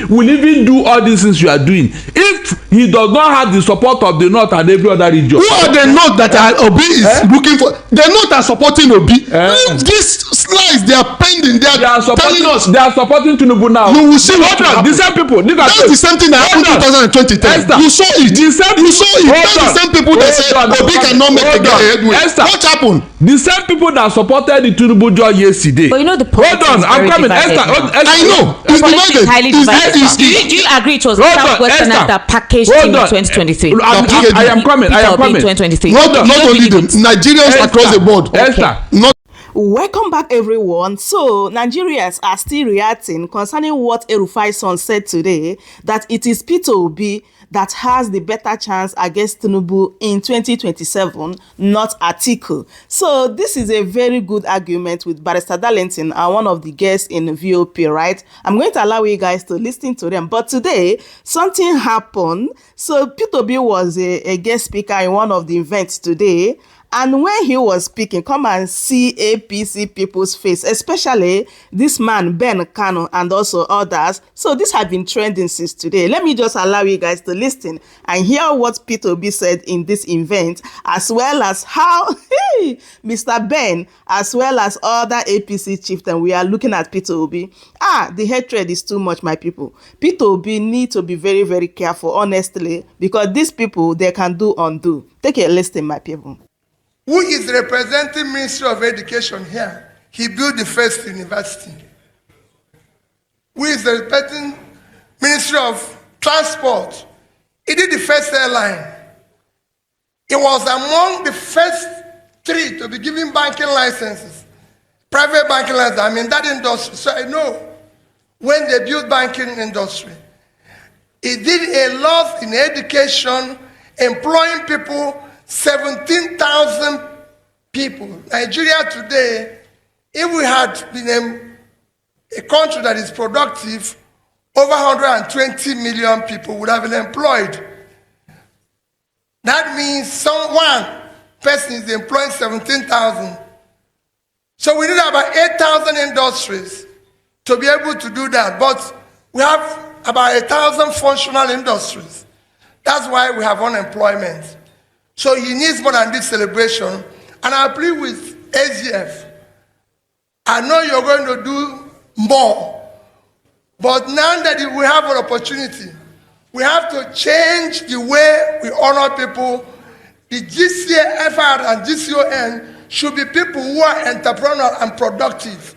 will even do all these things you are doing if he does not have the support of the north and every other region. Who are the north that Obi is looking for? The north are supporting Obi. These slides they are pending. They are telling us they are supporting Tinubu now. You will see what the same people. That's the same thing that happened in 2020. You saw it. The same you saw it. That's the same people that said Obi cannot make a headway. What happened? The same people that supported the Tinubu job yesterday. But you know the politics. Hold on, I'm coming. Esther, I know. It's divided. Highly divided. Do you agree it was Southwesterners that packaged in 2023? I am coming. 2023. Not only the Nigerians across the board. Esther. Welcome back, everyone. So Nigerians are still reacting concerning what El-Rufai's son said today, that it is Peter Obi that has the better chance against Tinubu in 2027, not Atiku. So this is a very good argument with Barrister Darlington and one of the guests in VOP, right? I'm going to allow you guys to listen to them. But today, something happened. So Peter Obi was a guest speaker in one of the events today. And when he was speaking, come and see APC people's face, especially this man, Ben Kano, and also others. So this has been trending since today. Let me just allow you guys to listen and hear what Peter Obi said in this event, as well as how Mr. Ben, as well as other APC chieftains, we are looking at Peter Obi. The hatred is too much, my people. Peter Obi need to be very, very careful, honestly, because these people, they can do undo. Take a listen, my people. Who is representing Ministry of Education here? He built the first university. Who is representing Ministry of Transport? He did the first airline. He was among the first 3 to be given banking licenses, private banking licenses. I'm in that industry, so I know when they built banking industry. He did a lot in education, employing people, 17,000 people. Nigeria today, if we had been a country that is productive, over 120 million people would have been employed. That means one person is employing 17,000. So we need about 8,000 industries to be able to do that. But we have about 1,000 functional industries. That's why we have unemployment. So he needs more than this celebration. And I plead with AGF. I know you're going to do more. But now that we have an opportunity, we have to change the way we honor people. The GCFR and GCON should be people who are entrepreneurial and productive,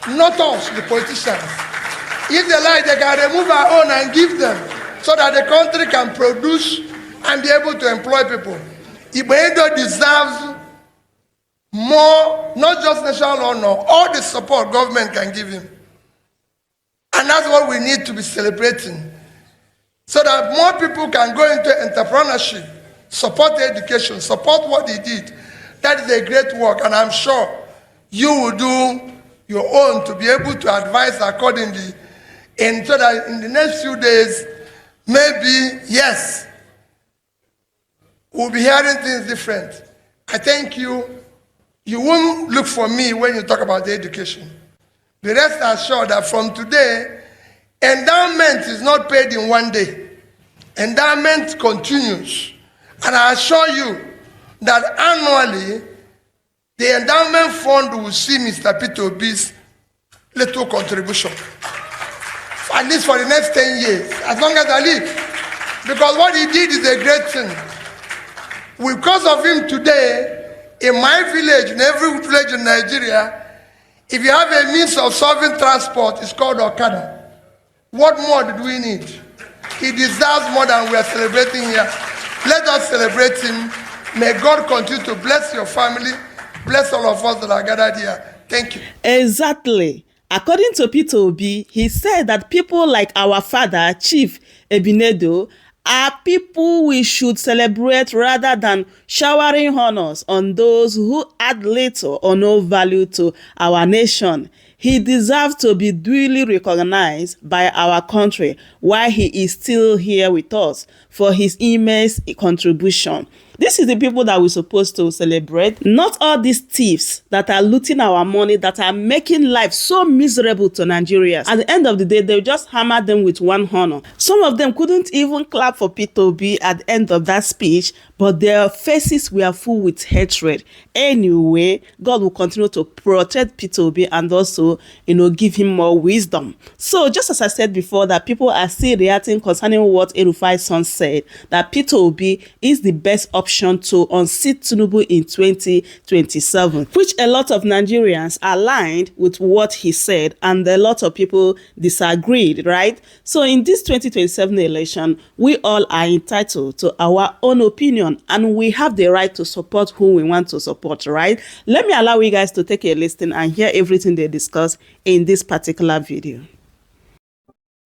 not us, the politicians. If they like, they can remove our own and give them so that the country can produce and be able to employ people. Ibedo deserves more, not just national honor, all the support government can give him. And that's what we need to be celebrating. So that more people can go into entrepreneurship, support education, support what he did. That is a great work, and I'm sure you will do your own to be able to advise accordingly. And so that in the next few days, maybe, yes, we'll be hearing things different. I thank you. You won't look for me when you talk about the education. The rest assured that from today, endowment is not paid in one day. Endowment continues. And I assure you that annually, the endowment fund will see Mr. Peter Obi's little contribution. At least for the next 10 years, as long as I live. Because what he did is a great thing. Because of him today, in my village, in every village in Nigeria, if you have a means of solving transport, it's called Okada. What more did we need? He deserves more than we are celebrating here. Let us celebrate him. May God continue to bless your family, bless all of us that are gathered here. Thank you. Exactly. According to Peter Obi, he said that people like our father, Chief Ebinedo, are people we should celebrate rather than showering honors on those who add little or no value to our nation. He deserves to be duly recognized by our country while he is still here with us for his immense contribution. This is the people that we're supposed to celebrate, not all these thieves that are looting our money, that are making life so miserable to Nigerians. At the end of the day, they'll just hammer them with one honor. Some of them couldn't even clap for Peter Obi at the end of that speech, but their faces were full with hatred. Anyway, God will continue to protect Peter Obi and also, give him more wisdom. So just as I said before, that people are still reacting concerning what El-Rufai's son said, that Peter Obi is the best option to unseat Tinubu in 2027, which a lot of Nigerians aligned with what he said, and a lot of people disagreed, right? So in this 2027 election, we all are entitled to our own opinion, and we have the right to support who we want to support, right? Let me allow you guys to take a listen and hear everything they discuss in this particular video.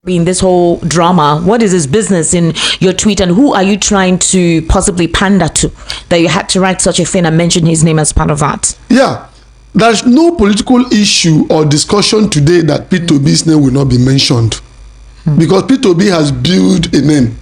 In this whole drama, what is his business in your tweet, and who are you trying to possibly pander to that you had to write such a thing and mention his name as part of that? Yeah, there's no political issue or discussion today that Peter Obi's name will not be mentioned, because Peter Obi has built a name.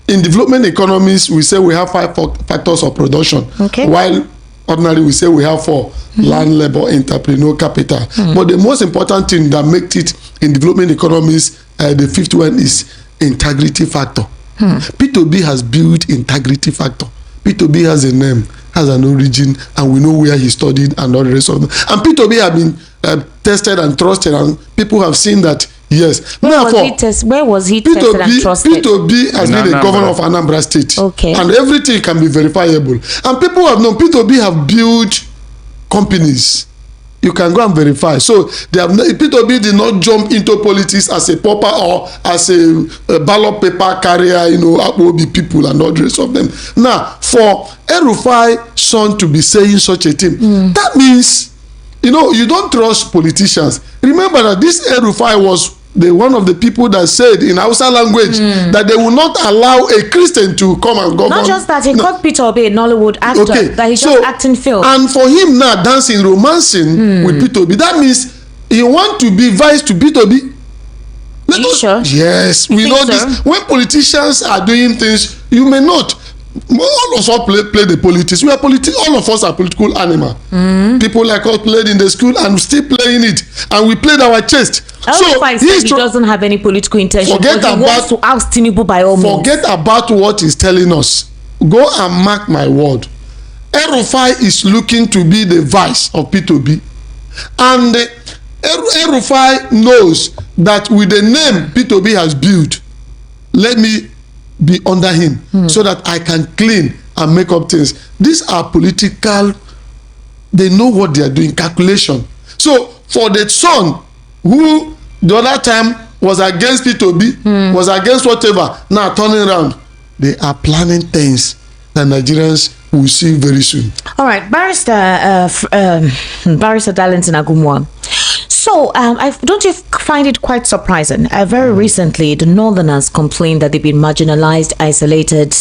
In development economies, we say we have 5 factors of production, while ordinarily we say we have 4: land, labor, entrepreneur, capital. But the most important thing that makes it in development economies, the 5th one, is integrity factor. Peter Obi has built integrity factor. Peter Obi has a name, has an origin, and we know where he studied and all the rest of them. And Peter Obi have been tested and trusted, and people have seen that. Yes. Where was he tested and trusted? Peter Obi has been the governor of Anambra State. Okay. And everything can be verifiable. And people have known Peter Obi have built companies. You can go and verify. So Peter Obi did not jump into politics as a pauper or as a ballot paper carrier, Obi people and all the rest of them. Now, for El-Rufai's son to be saying such a thing, that means, you don't trust politicians. Remember that this El-Rufai was one of the people that said in Hausa language that they will not allow a Christian to come and govern. Not just that, he called Peter Obi a Nollywood actor, that he's just acting film. And for him now, dancing, romancing with Peter Obi, that means he want to be vice to Peter Obi. Sure? Yes, we know this. When politicians are doing things, you may not. All of us play the politics. We are all of us are political animal. People like us played in the school and still playing it, and we played our chest. So he doesn't have any political intention. He wants to oust Tinubu by all means. Forget about what he's telling us. Go and mark my word. El-Rufai is looking to be the vice of Peter Obi, and El-Rufai knows that with the name Peter Obi has built, let me be under him so that I can clean and make up things. These are political. They know what they are doing, calculation. So for the son who the other time was against Peter Obi, was against whatever, now turning around, they are planning things that Nigerians will see very soon. All right, Barrister Darlington Agumwa. So, don't you find it quite surprising? Very recently, the Northerners complained that they've been marginalized, isolated,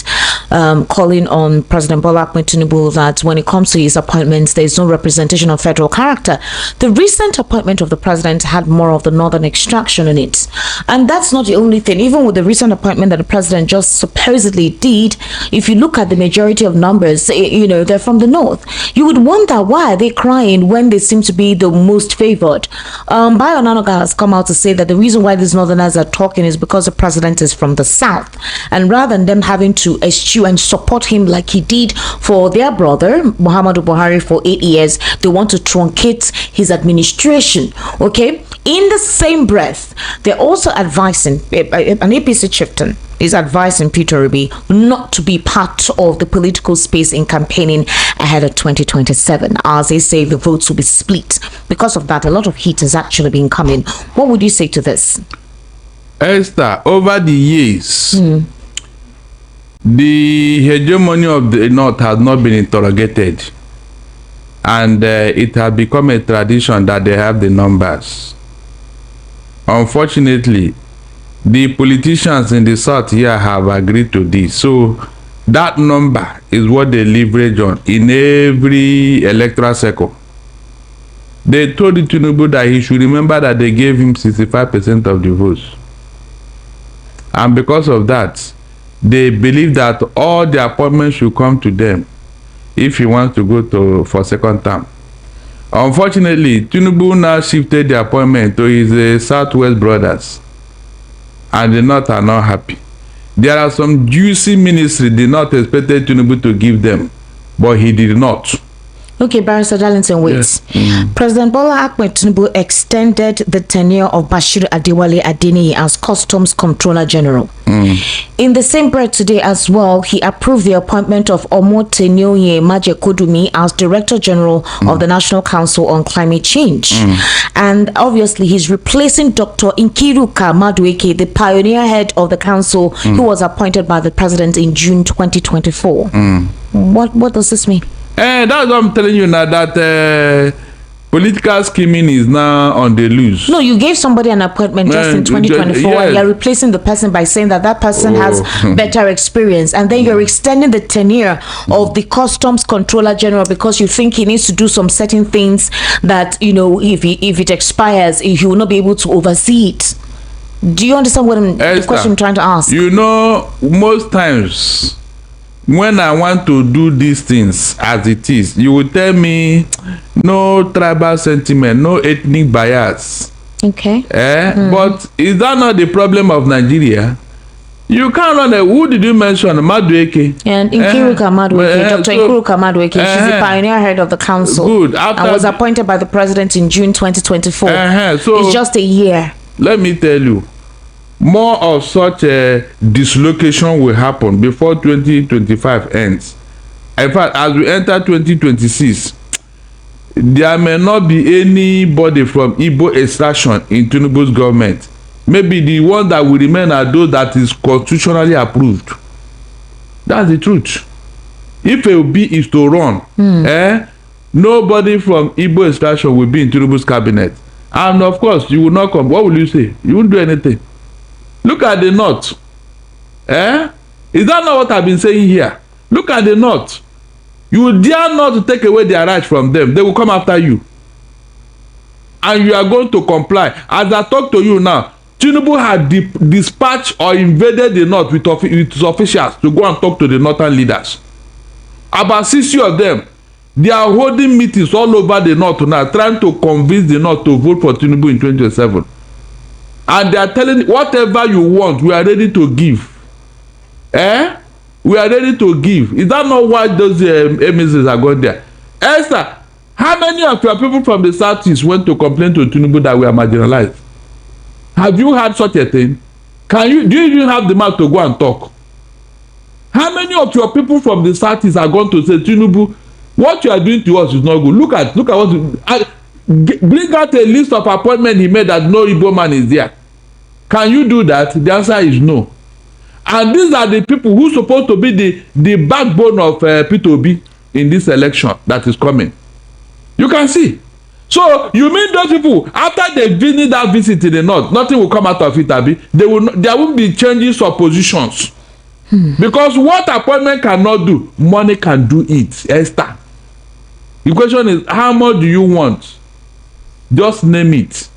calling on President Bola Ahmed Tinubu that when it comes to his appointments, there is no representation of federal character. The recent appointment of the president had more of the Northern extraction in it. And that's not the only thing. Even with the recent appointment that the president just supposedly did, if you look at the majority of numbers, they're from the North. You would wonder why they're crying when they seem to be the most favored. Bayo Nanoga has come out to say that the reason why these Northerners are talking is because the president is from the South, and rather than them having to eschew and support him like he did for their brother Muhammadu Buhari for 8 years, they want to truncate his administration. Okay, in the same breath, they're also advising an APC chieftain is advising Peter Obi not to be part of the political space in campaigning ahead of 2027, as they say the votes will be split. Because of that, a lot of heat has actually been coming. What would you say to this? Esther, over the years, the hegemony of the North has not been interrogated, and it has become a tradition that they have the numbers. Unfortunately, the politicians in the South here have agreed to this. So that number is what they leverage on in every electoral cycle. They told Tinubu that he should remember that they gave him 65% of the votes. And because of that, they believe that all the appointments should come to them if he wants to go for second term. Unfortunately, Tinubu now shifted the appointment to his Southwest brothers, and the North are not happy. There are some juicy ministries the North expected Tinubu to give them, but he did not. Okay, Barrister Darlington, wait. Yes. President Bola Ahmed Tinubu extended the tenure of Bashir Adewale Adeniyi as Customs Controller General. In the same breath today as well, he approved the appointment of Omotenioye Majekodumi as Director General of the National Council on Climate Change. And obviously, he's replacing Dr. Nkiruka Madueke, the pioneer head of the council, who was appointed by the president in June 2024. What does this mean? That's what I'm telling you now, that political scheming is now on the loose. No, you gave somebody an appointment just in 2024, yes. and you're replacing the person by saying that person has better experience, and then you're extending the tenure of the Customs Controller General because you think he needs to do some certain things that, you know, if it expires, he will not be able to oversee it. Do you understand what the question I'm trying to ask? You know, most times when I want to do these things as it is, you will tell me no tribal sentiment, no ethnic bias. Okay. But is that not the problem of Nigeria? You can't run who did you mention? Madueke. And Nkiruka Madueke, Dr. Nkiruka Madueke, she's the pioneer head of the council. Good. And was appointed by the president in June 2024. So it's just a year. Let me tell you, more of such a dislocation will happen before 2025 ends. In fact, as we enter 2026, there may not be anybody from Igbo extraction in Tinubu's government. Maybe the one that will remain are those that is constitutionally approved. That's the truth. If Obi is to run, nobody from Igbo extraction will be in Tinubu's cabinet. And of course, you will not come. What will you say? You won't do anything. Look at the North. Is that not what I've been saying here? Look at the North. You dare not to take away their rights from them. They will come after you. And you are going to comply. As I talk to you now, Tinubu had dispatched or invaded the North with his officials to go and talk to the Northern leaders. About 60 of them. They are holding meetings all over the North now, trying to convince the North to vote for Tinubu in 2027. And they are telling whatever you want, we are ready to give. We are ready to give. Is that not why those emissaries are going there? Esther, how many of your people from the Southeast went to complain to Tinubu that we are marginalized? Have you had such a thing? Do you even have the mouth to go and talk? How many of your people from the Southeast are going to say, Tinubu, what you are doing to us is not good? Look at what bring out a list of appointments he made that no Igbo man is there. Can you do that? The answer is no. And these are the people who are supposed to be the backbone of Peter Obi in this election that is coming. You can see. So you mean those people, after they visit that visit in the North, nothing will come out of it, Abi? There won't be changes of positions. Because what appointment cannot do, money can do it. Esther. The question is, how much do you want? Just name it.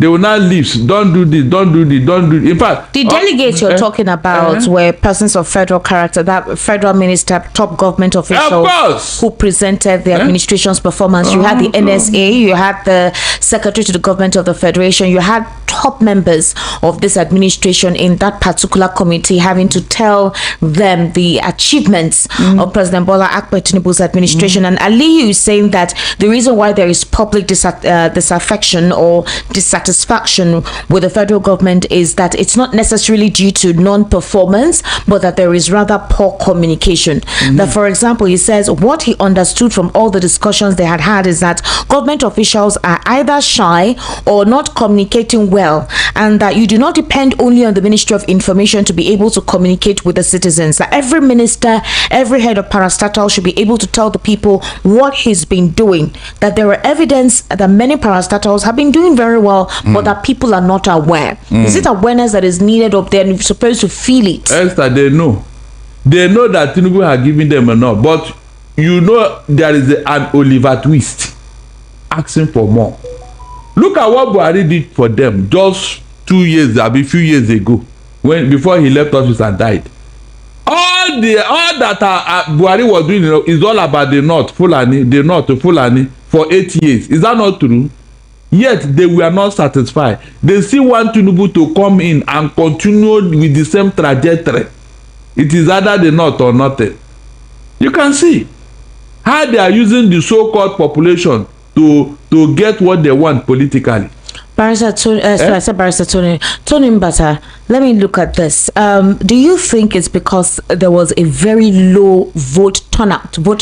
They will not leave. Don't do this, don't do this, don't do this. In fact, the delegates you're talking about were persons of federal character, that federal minister, top government officials who presented the administration's performance. You had the NSA, you had the secretary to the government of the federation, you had top members of this administration in that particular committee having to tell them the achievements of President Bola Ahmed Tinubu's administration. And Aliyu is saying that the reason why there is public disaffection or dissatisfaction with the federal government is that it's not necessarily due to non-performance, but that there is rather poor communication. That, for example, he says what he understood from all the discussions they had is that government officials are either shy or not communicating well, and that you do not depend only on the Ministry of Information to be able to communicate with the citizens. That every minister, every head of parastatal should be able to tell the people what he's been doing. That there are evidence that many parastatals have been doing very well, but that people are not aware. Is it awareness that is needed, or they're supposed to feel it? Esther, they know that Tinubu has given them enough, but you know there is an Oliver Twist asking for more. Look at what Buhari did for them just 2 years, a few years ago, before he left office and died. all that Buhari was doing, is all about the North Fulani for 8 years. Is that not true? Yet they were not satisfied. They still want Tinubu to come in and continue with the same trajectory. It is either the North or nothing. You can see how they are using the so-called population to get what they want politically. Barrister Tony Mbata, let me look at this. Do you think it's because there was a very low voter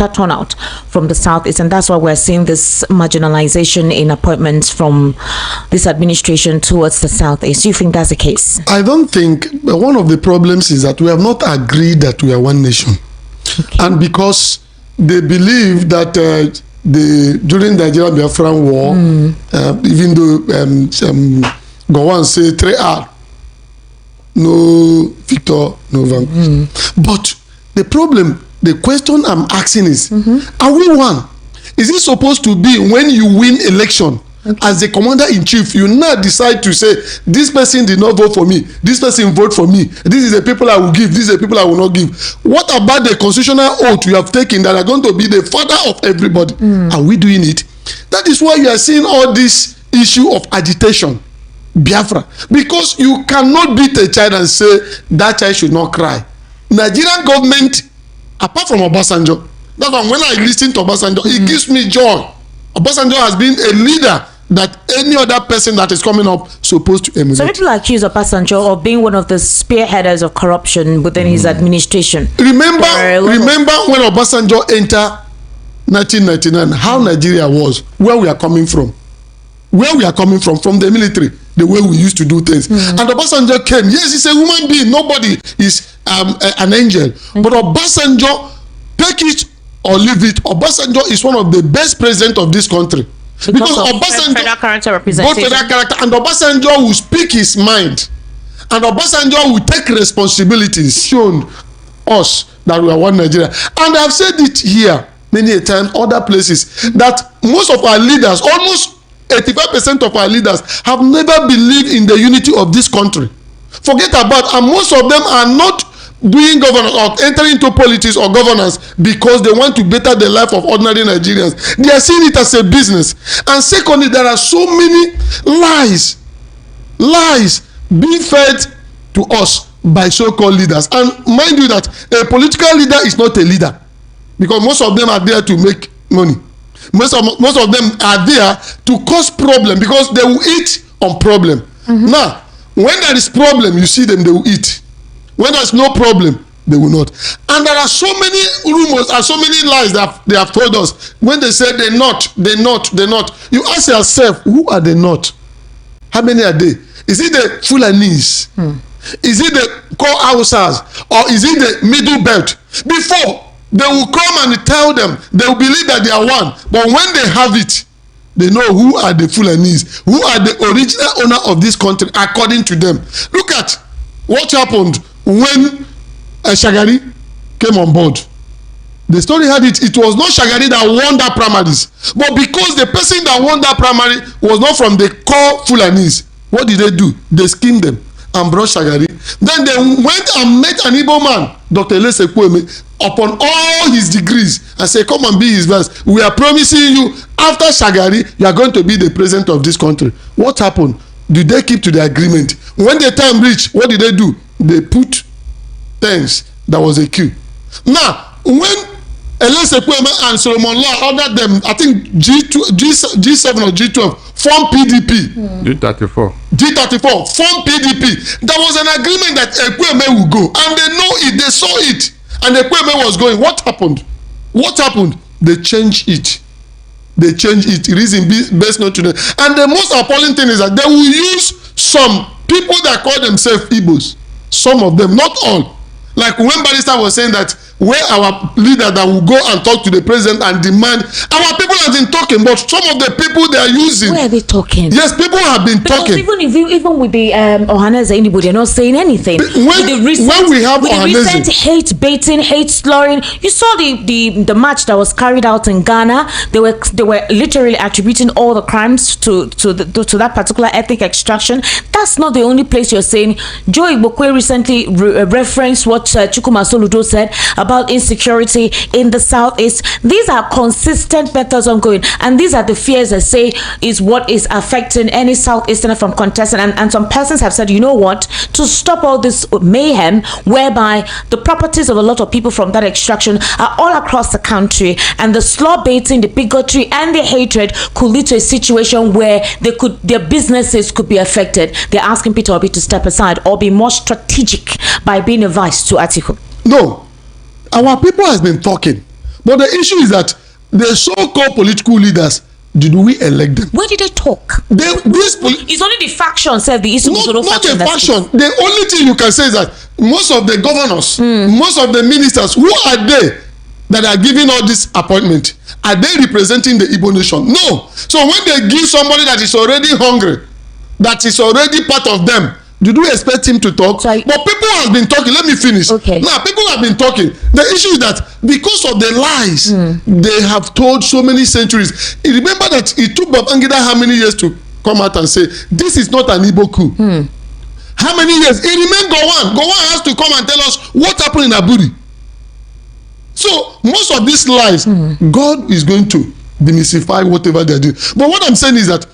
turnout from the Southeast, and that's why we're seeing this marginalization in appointments from this administration towards the Southeast? Do you think that's the case? I don't think. One of the problems is that we have not agreed that we are one nation. Okay. And because they believe that during the Nigerian Biafran War, even though Gowon say 3R, no victor, no vanquish. But the question I'm asking is, are we one? Is it supposed to be when you win election, as the commander-in-chief, you now decide to say, this person did not vote for me, this person vote for me, this is the people I will give, this is the people I will not give. What about the constitutional oath you have taken that are going to be the father of everybody? Are we doing it? That is why you are seeing all this issue of agitation, Biafra. Because you cannot beat a child and say, that child should not cry. Nigerian government, apart from Obasanjo, that's why when I listen to Obasanjo, it gives me joy. Obasanjo has been a leader that any other person that is coming up supposed to emulate. So people accuse Obasanjo of being one of the spearheaders of corruption within his administration. Remember when Obasanjo entered 1999, how Nigeria was, where we are coming from. Where we are coming from the military, the way we used to do things. And Obasanjo came, yes, he's a human being, nobody is an angel. But Obasanjo, take it or leave it, Obasanjo is one of the best presidents of this country. Because Obasanjo, federal character representation. both federal character, and Obasanjo will speak his mind, and Obasanjo will take responsibilities, shown us that we are one Nigeria. And I've said it here many a time, other places, that most of our leaders, almost 85% of our leaders, have never believed in the unity of this country. Forget about, and most of them are not doing governance or entering into politics or governance because they want to better the life of ordinary Nigerians. They are seeing it as a business. And secondly, there are so many lies being fed to us by so-called leaders. And mind you that a political leader is not a leader, because most of them are there to make money. Most of them are there to cause problem, because they will eat on problem. Now, when there is problem, you see them, they will eat. When there's no problem, they will not. And there are so many rumors and so many lies that they have told us. When they say they're not. You ask yourself, who are they not? How many are they? Is it the Fulanese? Is it the core Hausas? Or is it the middle belt? Before, they will come and tell them, they will believe that they are one. But when they have it, they know who are the Fulanese, who are the original owner of this country, according to them. Look at what happened when Shagari came on board. The story had it. It was not Shagari that won that primaries, but because the person that won that primary was not from the core Fulanese, what did they do? They schemed them and brought Shagari. Then they went and met an Igbo man, Dr. Elese Kweme, upon all his degrees, and said, come and be his vice. We are promising you, after Shagari, you are going to be the president of this country. What happened? Did they keep to the agreement? When the time reached, what did they do? They put things that was a queue. Now, when Elese Kweme and Solomon Law ordered them, I think G7 or G12, form PDP. G34 form PDP. There was an agreement that Kweme would go, and they know it, they saw it, and Kweme was going. What happened? They changed it. Reason best known to them. And the most appalling thing is that they will use some people that call themselves Igbos. Some of them, not all. Like when Barrister was saying that where our leader that will go and talk to the president and demand. Our people have been talking, but some of the people they are using. Where are they talking? Yes, people have been talking. Even with the Ohaneze anybody, they're not saying anything. When we have with the recent Ohaneze, hate baiting, hate slurring, you saw the match that was carried out in Ghana. They were literally attributing all the crimes to that particular ethnic extraction. That's not the only place you're saying. Joe Igbokwe recently referenced what Chukwuma Soludo said about insecurity in the southeast. These are consistent methods ongoing, and these are the fears that say is what is affecting any southeasterner from contesting. And some persons have said, you know what, to stop all this mayhem whereby the properties of a lot of people from that extraction are all across the country, and the slur baiting, the bigotry and the hatred could lead to a situation where their businesses could be affected. They're asking Peter Obi to step aside or be more strategic by being a vice to Atiku. No, our people has been talking, but the issue is that the so-called political leaders, did we elect them? Where did they talk? It's only the faction said the issue. Not a faction. The only thing you can say is that most of the governors, most of the ministers, who are they that are giving all this appointment? Are they representing the Igbo nation? No. So when they give somebody that is already hungry, that is already part of them, did we expect him to talk? But people have been talking. Let me finish. Okay. Now, people have been talking. The issue is that because of the lies they have told so many centuries. Remember that it took Babangida how many years to come out and say, this is not an Igbo coup. How many years? It remained Gowon. Gowon has to come and tell us what happened in Aburi. So, most of these lies, God is going to demystify whatever they're doing. But what I'm saying is that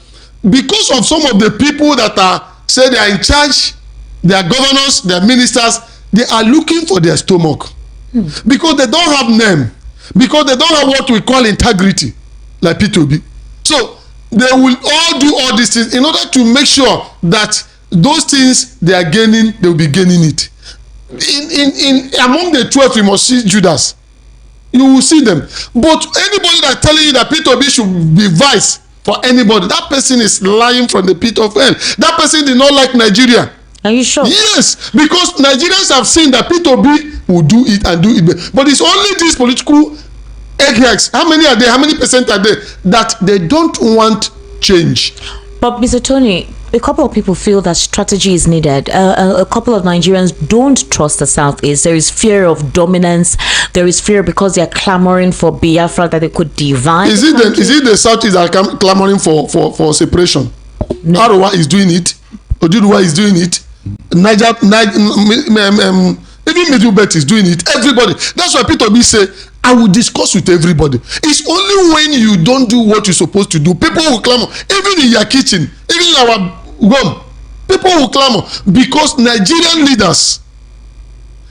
because of some of the people that say they are in charge, their governors, their ministers, they are looking for their stomach. Because they don't have name. Because they don't have what we call integrity, like P2B. So, they will all do all these things in order to make sure that those things they are gaining, they will be gaining it. Among the 12, you must see Judas. You will see them. But anybody that telling you that P2B should be vice for anybody, that person is lying from the pit of hell. That person did not like Nigeria. Are you sure? Yes, because Nigerians have seen that P2B will do it and do it better. But it's only these political eggheads. How many are there? How many percent are there that they don't want change? But Mr. Tony, a couple of people feel that strategy is needed. A couple of Nigerians don't trust the Southeast. There is fear of dominance. There is fear because they are clamoring for Biafra, that they could divide. Is it the Southeast that are clamoring for separation? No. Arawa is doing it. Oduduwa is doing it. Even Middle Belt is doing it. Everybody. That's why Peter B say, I will discuss with everybody. It's only when you don't do what you're supposed to do, people will clamor. Even in your kitchen, even in our home, people will clamor because Nigerian leaders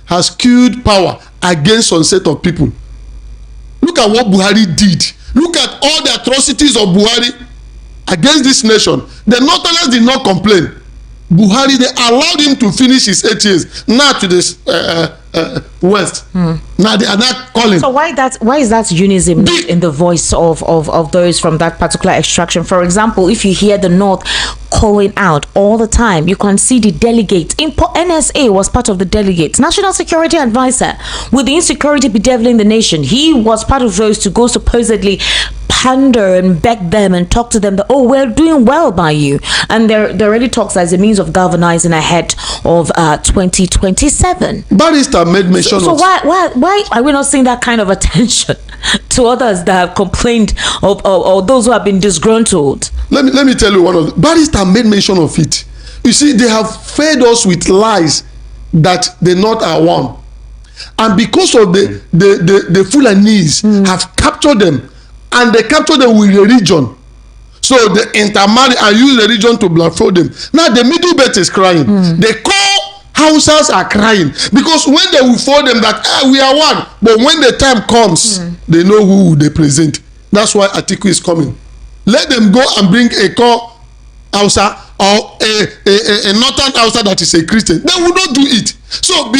has skewed power against some set of people. Look at what Buhari did. Look at all the atrocities of Buhari against this nation. The Northerners did not complain. Buhari, they allowed him to finish his 8 years. Now to this West. Now they are not calling. So why is that unism in the voice of those from that particular extraction? For example, if you hear the North calling out all the time, you can see the delegates. NSA was part of the delegates. National Security Advisor, with the insecurity bedeviling the nation, he was part of those to go supposedly pander and beg them and talk to them that, oh, we're doing well by you. And there already talks as a means of galvanizing ahead of 2027. Barrister made mention so why are we not seeing that kind of attention to others that have complained of or those who have been disgruntled? Let me tell you one of the Barrister made mention of it. You see, they have fed us with lies that the North are one. And because of the Fulanis have captured them, and they capture them with religion. So they intermarry and use religion to blindfold them. Now the Middle Belt is crying. They call Hausas are crying. Because when they will fold them that we are one. But when the time comes, they know who they present. That's why Atiku is coming. Let them go and bring a core Hausa or a northern Hausa that is a Christian. They will not do it. So be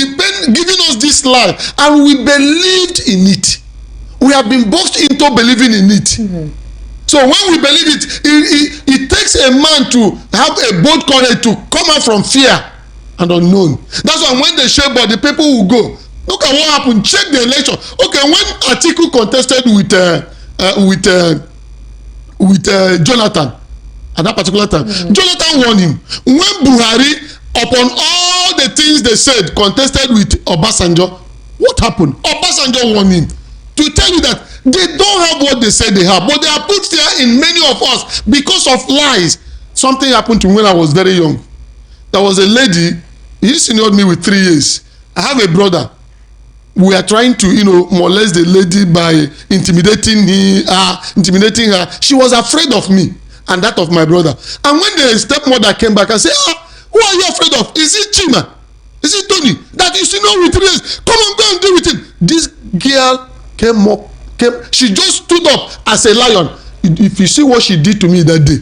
giving us this lie and we believed in it. We have been boxed into believing in it. So when we believe it takes a man to have a bold courage to come out from fear and unknown. That's why when they share body, people will go. Look at what happened. Check the election. Okay, when Atiku contested with Jonathan at that particular time, Jonathan won him. When Buhari, upon all the things they said, contested with Obasanjo, what happened? Obasanjo won him. To tell you that they don't have what they said they have, but they are put there in many of us because of lies. Something happened to me when I was very young. There was a lady, he seniored me with 3 years. I have a brother. We are trying to, molest the lady by intimidating her. She was afraid of me and that of my brother. And when the stepmother came back and said, who are you afraid of? Is it Chima? Is it Tony? That you senior with 3 years? Come on, go and deal with him. This girl she just stood up as a lion. If you see what she did to me that day,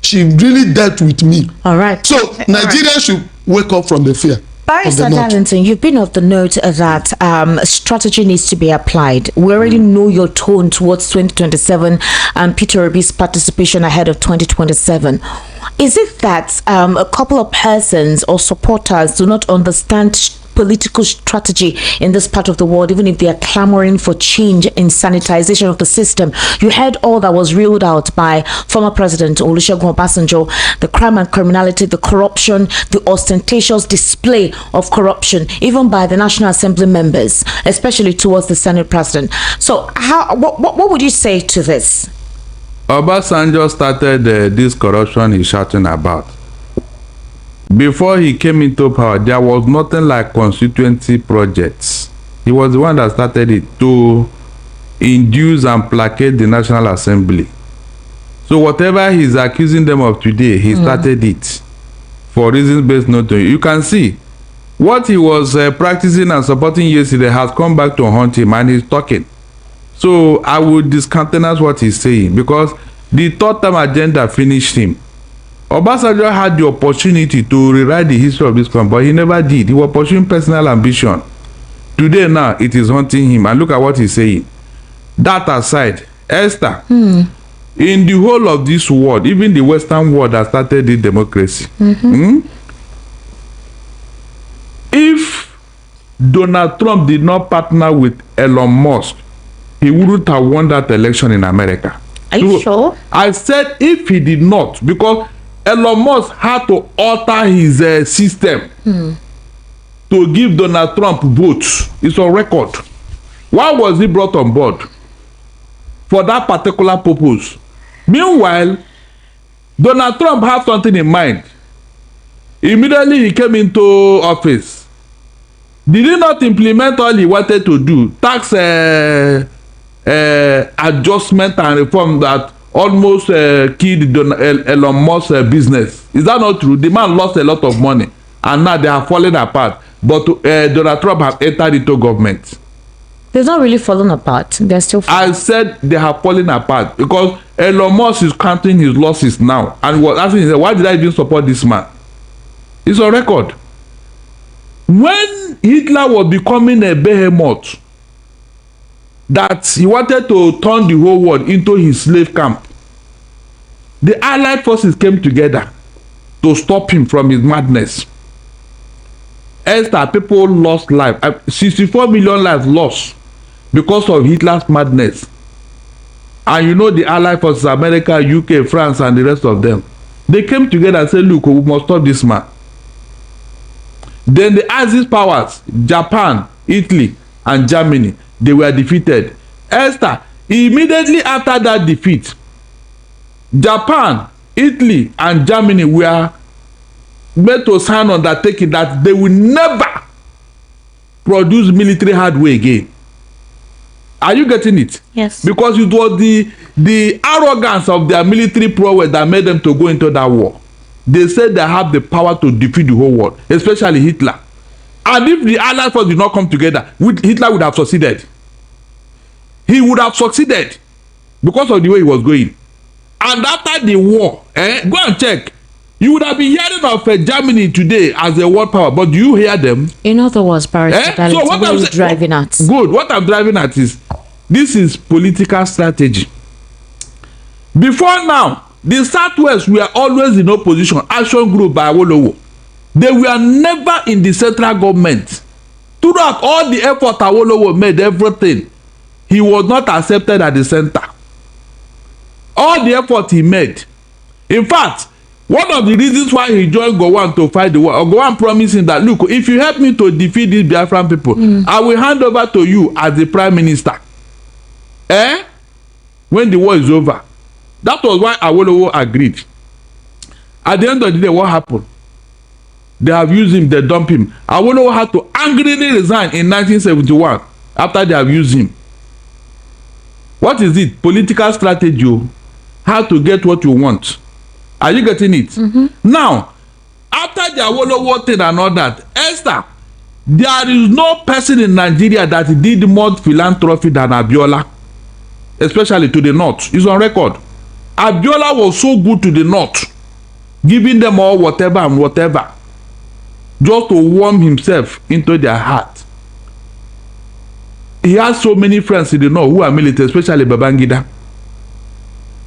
she really dealt with me. All right. So Nigerians should wake up from the fear. Barrister Darlington, you've been of the note that strategy needs to be applied. We already know your tone towards 2027 and Peter Obi's participation ahead of 2027. Is it that a couple of persons or supporters do not understand political strategy in this part of the world, even if they are clamoring for change in sanitization of the system? You heard all that was reeled out by former President Olusegun Obasanjo, the crime and criminality, the corruption, the ostentatious display of corruption, even by the National Assembly members, especially towards the Senate President. So what would you say to this? Obasanjo started this corruption he's shouting about. Before he came into power, there was nothing like constituency projects. He was the one that started it to induce and placate the National Assembly. So whatever he's accusing them of today, he started it for reasons based not on. You can see what he was practicing and supporting yesterday has come back to haunt him, and he's talking. So I would discountenance what he's saying because the third-term agenda finished him. Obasanjo had the opportunity to rewrite the history of this country, but he never did. He was pursuing personal ambition. Today now, it is haunting him. And look at what he's saying. That aside, Esther, in the whole of this world, even the Western world that started the democracy, if Donald Trump did not partner with Elon Musk, he wouldn't have won that election in America. Are you sure? I said if he did not, because Elon Musk had to alter his system to give Donald Trump votes. It's on record. Why was he brought on board? For that particular purpose. Meanwhile, Donald Trump had something in mind. Immediately he came into office. Did he not implement all he wanted to do? Tax adjustment and reform that almost killed Elon Musk's business. Is that not true? The man lost a lot of money and now they are falling apart. But Donald Trump has entered into government. They're not really falling apart. They're still falling. I said they have fallen apart because Elon Musk is counting his losses now and was asking himself, why did I even support this man? It's on record. When Hitler was becoming a behemoth, that he wanted to turn the whole world into his slave camp, the Allied forces came together to stop him from his madness. Esther, people lost life. 64 million lives lost because of Hitler's madness. And you know the Allied forces, America, UK, France, and the rest of them, they came together and said, look, we must stop this man. Then the Axis powers, Japan, Italy, and Germany, they were defeated. Esther, immediately after that defeat, Japan, Italy, and Germany were made to sign undertaking that they will never produce military hardware again. Are you getting it? Yes. Because it was the arrogance of their military prowess that made them to go into that war. They said they have the power to defeat the whole world, especially Hitler. And if the Allied forces did not come together, Hitler would have succeeded. He would have succeeded because of the way he was going. And after the war, go and check. You would have been hearing of Germany today as a world power, but do you hear them? In other words, Barrister, So what I'm driving at? Good. What I'm driving at is this is political strategy. Before now, the Southwest were always in opposition. Action Group by Awolowo. They were never in the central government. Through throughout all the effort Awolowo made, everything, he was not accepted at the center. All the effort he made. In fact, one of the reasons why he joined Gowon to fight the war, Gowon promised him that, look, if you help me to defeat these Biafran people, I will hand over to you as the prime minister. When the war is over. That was why Awolowo agreed. At the end of the day, what happened? They have used him, they dump him. Awolowo had to angrily resign in 1971 after they have used him. What is it? Political strategy. How to get what you want. Are you getting it? Now, after the Awolowo thing and all that, Esther, there is no person in Nigeria that did more philanthropy than Abiola, especially to the north. It's on record. Abiola was so good to the north, giving them all whatever and whatever, just to warm himself into their heart. He has so many friends in the north who are military, especially Babangida.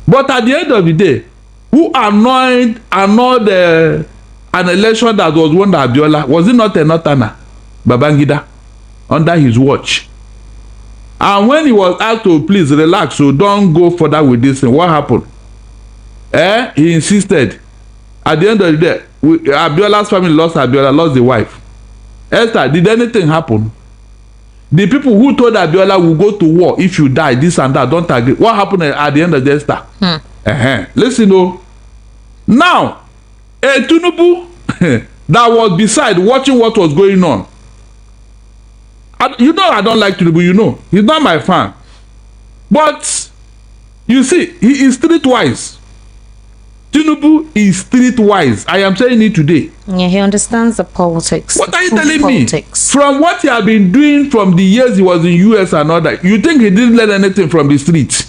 But at the end of the day, who annoyed an election that was won by Abiola? Was it not a Northerner, Babangida, under his watch? And when he was asked to please relax, so don't go further with this thing, what happened? He insisted. At the end of the day, Abiola's family lost Abiola, lost the wife. Esther, did anything happen? The people who told Abiola will go to war if you die, this and that, don't agree. What happened at the end of the Esther? Listen, now, a Tinubu that was beside watching what was going on. You know I don't like Tinubu, you know. He's not my fan. But, you see, he is streetwise. Tinubu is streetwise. I am saying it today. Yeah, he understands the politics. What are you telling me? From what he has been doing from the years he was in US and all that, you think he didn't learn anything from the street?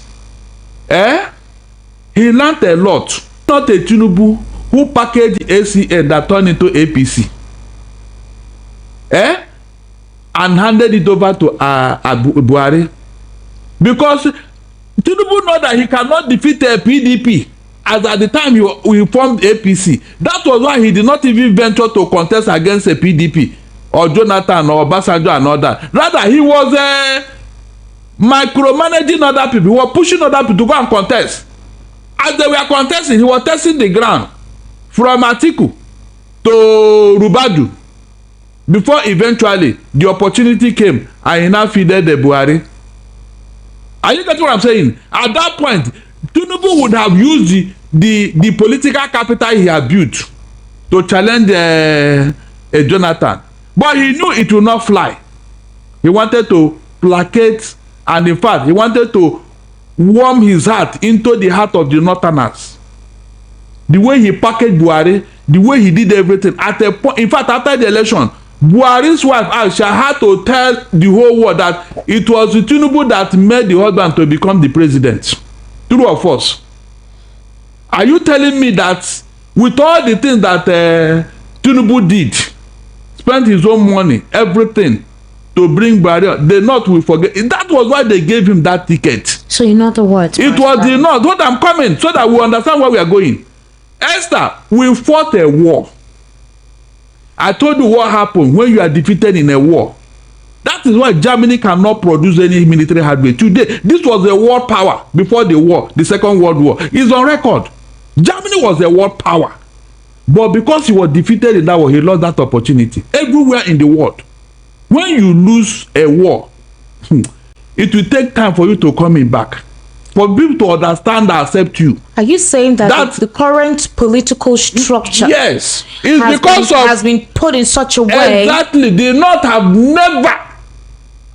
He learned a lot. Not a Tinubu who packaged ACN that turned into APC. And handed it over to Buhari. Because Tinubu know that he cannot defeat a PDP. As at the time we formed APC. That was why he did not even venture to contest against a PDP or Jonathan or Obasanjo and all that. Rather, he was micromanaging other people. He was pushing other people to go and contest. As they were contesting, he was testing the ground from Atiku to Rubadu before eventually the opportunity came and he now feeded the Buhari. Are you getting what I'm saying? At that point, Tinubu would have used the political capital he had built to challenge Jonathan. But he knew it would not fly. He wanted to placate, and in fact, he wanted to warm his heart into the heart of the Northerners. The way he packaged Buhari, the way he did everything. At a point, in fact, after the election, Buhari's wife Aisha had to tell the whole world that it was Tinubu that made the husband to become the president. True or false? Are you telling me that with all the things that Tinubu did, spent his own money, everything, to bring Buhari, the North will forget? That was why they gave him that ticket. So you know the words. It was the North. What I'm coming, so that we understand where we are going. Esther, we fought a war. I told you what happened when you are defeated in a war. That is why Germany cannot produce any military hardware. Today, this was a world power before the war, the Second World War. It's on record. Germany was a world power. But because he was defeated in that war, he lost that opportunity. Everywhere in the world. When you lose a war, it will take time for you to come back. For people to understand and accept you. Are you saying that the current political structure yes, it's because has been put in such a way? Exactly. The North have never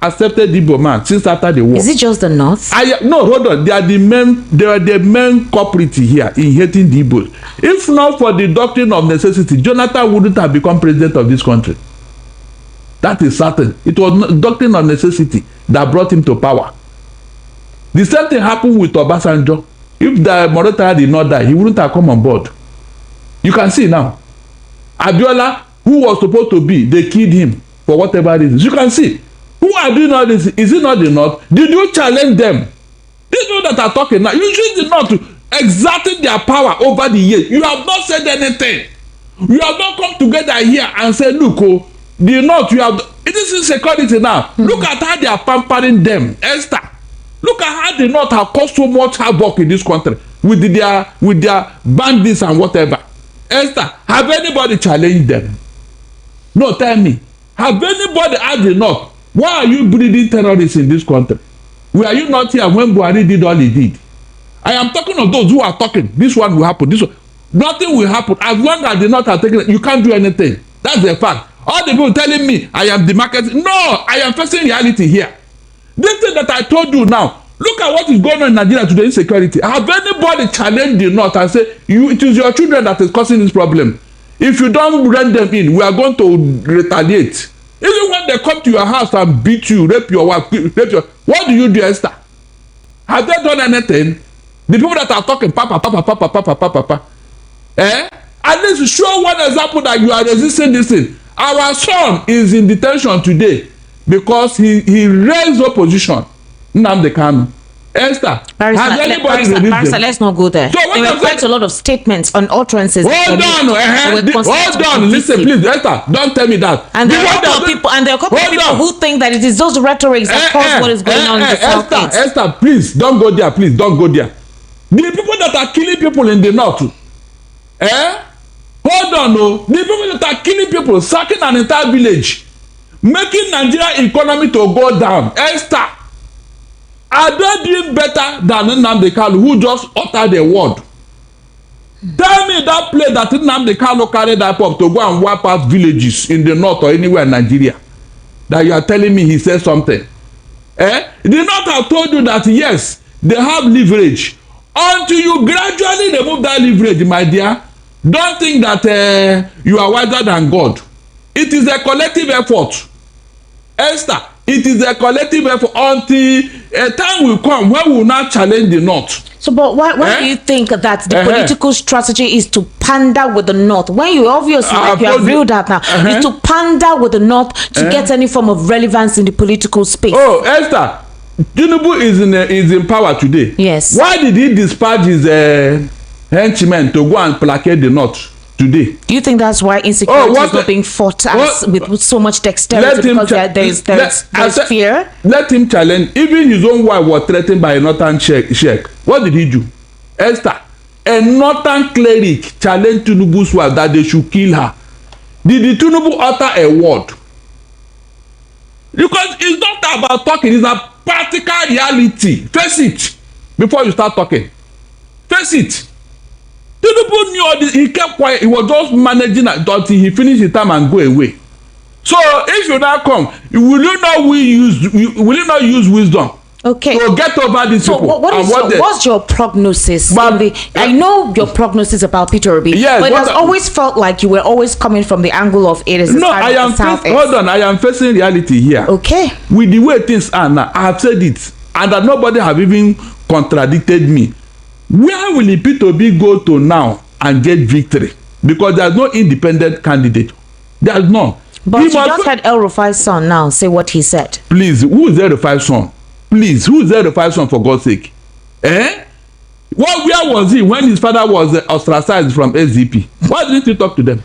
accepted Igbo man since after the war. Is it just the North? No, hold on. They are the main culprit here in hating the Igbos. If not for the doctrine of necessity, Jonathan wouldn't have become president of this country. That is certain. It was doctrine of necessity that brought him to power. The same thing happened with Obasanjo. If the Morata did not die, he wouldn't have come on board. You can see now. Abiola, who was supposed to be, they killed him for whatever reasons. You can see. Who are doing all this? Is it not the North? Did you challenge them? These people that are talking now, you use the North to exerting their power over the years. You have not said anything. You have not come together here and said, look, the North, you have. This this insecurity now. Look at how they are pampering them, Esther. Look at how the North have caused so much havoc in this country with their bandits and whatever. Esther, have anybody challenged them? No, tell me. Have anybody asked the North, why are you breeding terrorists in this country? Were you not here when Buhari did all he did? I am talking of those who are talking. This one will happen. This one. Nothing will happen. As long as the North are taking it, you can't do anything. That's the fact. All the people telling me I am the market. No, I am facing reality here. This thing that I told you now, look at what is going on in Nigeria today, insecurity. Have anybody challenged the North and say, it is your children that is causing this problem? If you don't rent them in, we are going to retaliate. Even when they come to your house and beat you, rape your wife, what do you do, Esther? Have they done anything? The people that are talking, papa, at least show one example that you are resisting this thing. Our son is in detention today because he raised opposition. Nnamdi Kanu. Esther, has anybody released them? Let's not go there. So there were quite a lot of statements on utterances. Hold on, listen, please, Esther, don't tell me that. And there are a couple of people who think that it is those rhetorics that cause what is going on in the Southeast. Esther, please, don't go there, please, don't go there. The people that are killing people in the North, hold on, no. The people that are killing people, sacking an entire village, making Nigeria economy to go down, Esther, are they doing better than Nnamdi Kanu, who just uttered a word? Tell me that play that Nnamdi Kanu carried up to go and wipe out villages in the North or anywhere in Nigeria, that you are telling me he said something. The North have told you that yes, they have leverage. Until you gradually remove that leverage, my dear, don't think that you are wiser than God. It is a collective effort. Esther, it is a collective effort until a time will come when we will not challenge the North. So, but why do you think that the political strategy is to pander with the North? When you obviously, like you have revealed that now, is to pander with the North to get any form of relevance in the political space. Oh, Esther, Tinubu is in power today. Yes. Why did he dispatch his henchmen to go and placate the North today? Do you think that's why insecurity is not being fought with so much dexterity because there's fear? Let him challenge. Even his own wife was threatened by a northern sheikh. What did he do? Esther, a northern cleric challenged Tinubu's wife that they should kill her. Did the Tinubu utter a word? Because it's not about talking, it's a practical reality. Face it before you start talking. Face it. Tinubu knew all this. He kept quiet. He was just managing until he finished his time and go away. So if you now come, will you not use wisdom? Okay. So get over these people. So what's your prognosis? I know your prognosis about Peter Obi, yes, but it has always felt like you were always coming from the angle of it is the side of the Southeast. Hold on, I am facing reality here. Okay. With the way things are now, I have said it, and that nobody have even contradicted me. Where will Peter Obi go to now and get victory? Because there's no independent candidate. There's none. But you just had El Rufai's son now say what he said. Please, who is El Rufai's son? Please, who is El Rufai's son, for God's sake? Where was he when his father was ostracized from SDP? Why didn't he talk to them?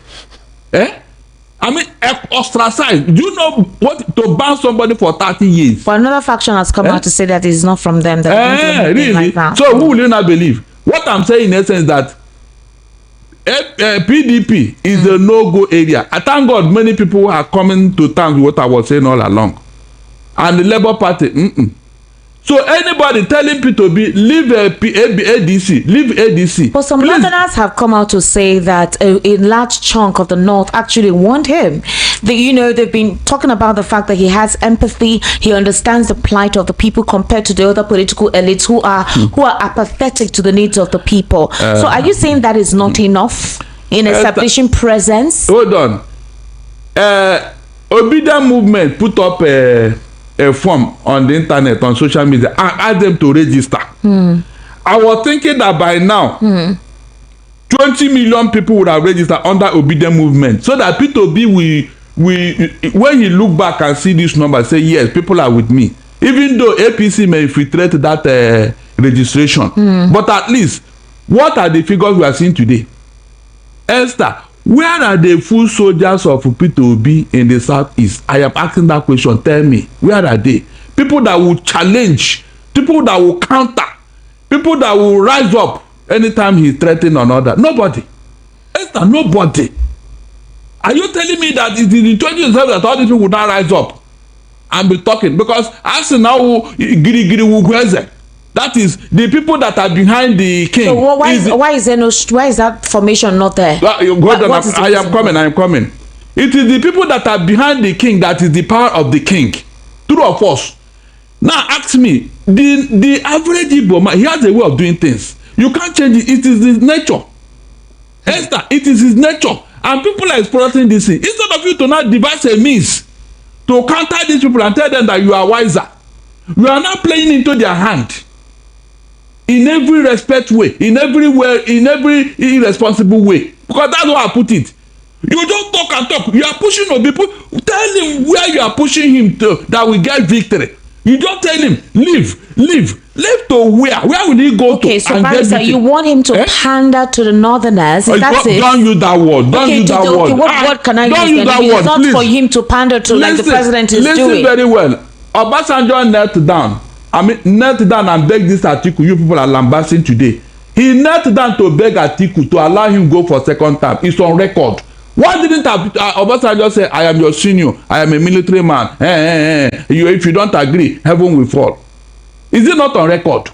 I mean, ostracized. Do you know what to ban somebody for 30 years? But another faction has come out to say that it's not from them. That really? Like that. So who will you not believe? What I'm saying in essence is that PDP is a no-go area. I thank God many people are coming to terms with what I was saying all along. And the Labour Party, So anybody telling people to leave ADC, leave ADC. But some Northerners have come out to say that a large chunk of the North actually want him. They've been talking about the fact that he has empathy, he understands the plight of the people compared to the other political elites who are apathetic to the needs of the people. So are you saying that is not enough in establishing presence? Hold on. Obedient movement put up a form on the internet, on social media, and ask them to register. I was thinking that by now 20 million people would have registered under obedient movement, so that P2B will when he look back and see this number, say yes, people are with me, even though APC may infiltrate that registration. But at least, what are the figures we are seeing today? Esther, Where are the full soldiers of Peter Obi in the southeast? I am asking that question. Tell me, where are they? People that will challenge, people that will counter, people that will rise up anytime he threatens another. Nobody. Esther, nobody. Are you telling me that it is in 2027 that all these people would not rise up and be talking? Because as now, Giri, that is the people that are behind the king. So why is that formation not there? I am coming. It is the people that are behind the king that is the power of the king. True or false? Now ask me, the average Igbo man, he has a way of doing things. You can't change it. It is his nature. Esther, it is his nature. And people are exploiting this thing. Instead of you to not devise a means to counter these people and tell them that you are wiser, you are not playing into their hand. In every respect way, in every way, in every irresponsible way, because that's how I put it. You don't talk and talk. You are pushing on people. Tell him where you are pushing him to, that we get victory. You don't tell him leave to where will he go to? Okay, so Barrister, you want him to pander to the northerners? That's it. Don't use that word. Don't use that word. Okay, what word can I use? Don't use that word. It's not for him to pander to, like the president is doing. Listen very well. Obasanjo knelt down. Knelt down and beg this Atiku. You people are lambasting today. He knelt down to beg Atiku to allow him go for second term. It's on record. Why didn't Obasanjo say, I am your senior, I am a military man. If you don't agree, heaven will fall. Is it not on record?